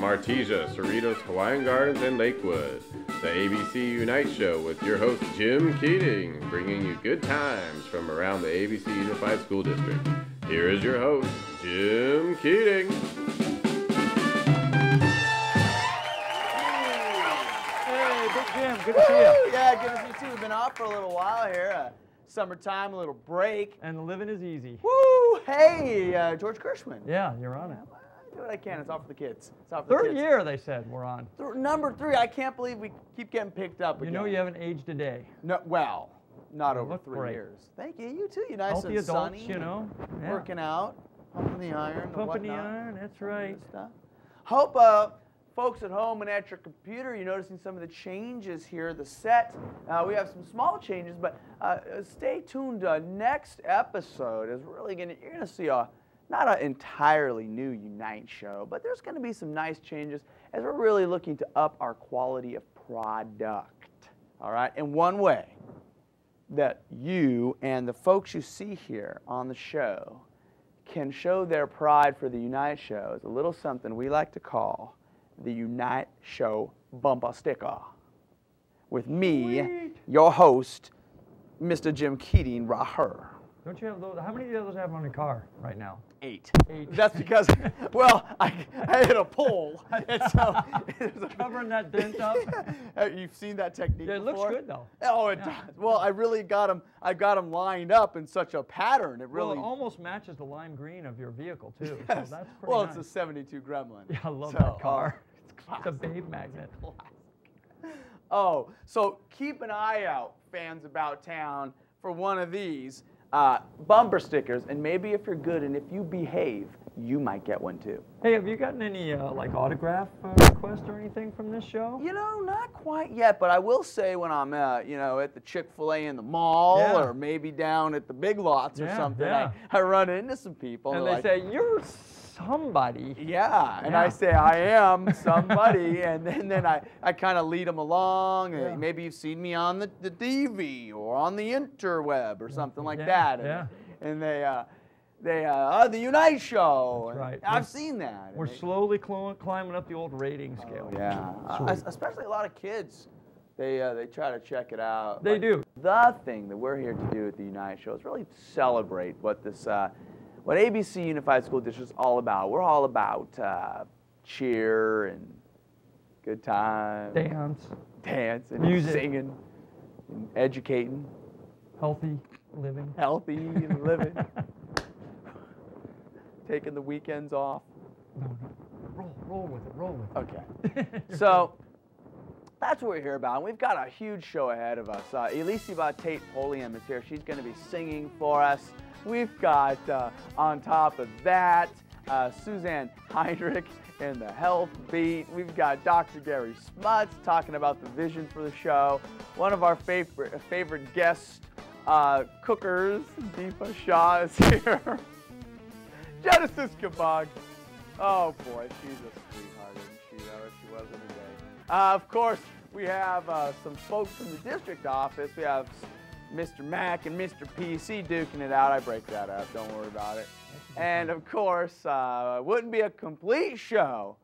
Artesia, Cerritos, Hawaiian Gardens, and Lakewood. The ABC Unite Show with your host Jim Keating, bringing you good times from around the ABC Unified School District. Here is your host, Jim Keating. Hey, Big Jim, good to see you. Yeah, good to see you too. We've been off for a little while here. Summertime, a little break. And the living is easy. Woo! Hey, George Kirschman. Yeah, you're on it. I do what I can. It's all for the kids. It's all for the Third kids. year, they said, we're on. Number 3. I can't believe we keep getting picked up You again. know you haven't aged a day. No, well, not over look 3 great. years. Thank you. You too. You're nice Healthy and adults, sunny. you know. Yeah. Working out, pumping the iron. Pumping the whatnot. iron, that's right. Good stuff. Hope folks at home and at your computer, you're noticing some of the changes here. The set, we have some small changes, but stay tuned. Next episode is really you're gonna see not an entirely new Unite show, but there's gonna be some nice changes as we're really looking to up our quality of product. All right, and one way that you and the folks you see here on the show can show their pride for the Unite show is a little something we like to call the Unite Show Bumper Sticker. With me, Sweet. your host, Mr. Jim Keating, Raher. Don't you have those? How many of those have on your car right now? 8. 8. That's because, well, I hit a pole, and so Covering that dent up? You've seen that technique Yeah, it looks before? good, though. Oh, it Yeah. does. Well, I really got them. I got them lined up in such a pattern. It Well, really. it almost matches the lime green of your vehicle, too. Yes. So that's pretty Well, nice. it's a 72 Gremlin. Yeah, I love So, that car. It's It's a classic. babe magnet. Oh, so keep an eye out, fans about town, for one of these bumper stickers. And maybe if you're good and if you behave, you might get one too. Hey, have you gotten any like autograph requests or anything from this show? You know, not quite yet, but I will say when I'm, at the Chick-fil-A in the mall Yeah. or maybe down at the Big Lots or Yeah, something, yeah. I run into some people. And they're they like, say, you're somebody. yeah, and Yeah. I say I am somebody, and then I kind of lead them along. And Yeah. maybe you've seen me on the DV or on the interweb or something like Yeah, that. yeah. And they the Unite Show. That's right. I've seen that. We're slowly climbing up the old rating scale. Yeah, Sweet. especially a lot of kids. They try to check it out. They do. The thing that we're here to do at the Unite Show is really celebrate what this, what ABC Unified School District is all about. We're all about cheer and good time, Dance, and music. singing, and educating, healthy living. healthy and living, taking the weekends off. No. Roll with it, roll with it. Okay. So that's what we're here about. And we've got a huge show ahead of us. Elisiva Tate Polium is here. She's going to be singing for us. We've got, on top of that, Suzanne Heinrich in the Health Beat. We've got Dr. Gary Smuts talking about the vision for the show. One of our favorite guest cookers, Deepa Shah, is here. Genesis Kabag. Oh boy, she's a sweetheart, isn't she? She was in the day. Of course, we have some folks from the district office. We have Mr. Mack and Mr. PC duking it out. I break that up, don't worry about it. And of course, it wouldn't be a complete show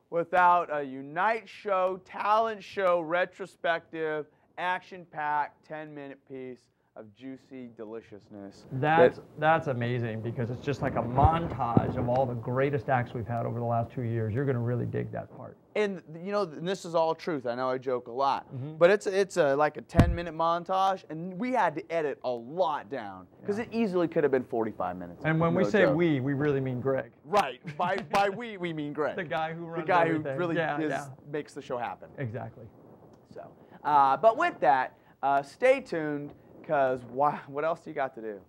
without a Unite show, talent show, retrospective, action-packed 10-minute piece of juicy deliciousness. That's amazing because it's just like a montage of all the greatest acts we've had over the last 2 years. You're going to really dig that part. And and this is all truth. I know I joke a lot, but it's like a 10-minute montage, and we had to edit a lot down because it easily could have been 45 minutes. And when we No say joke. we really mean Greg. Right. By we mean Greg. The guy who runs The guy everything. who really Yeah. makes the show happen. Exactly. So, but with that, stay tuned because what else do you got to do?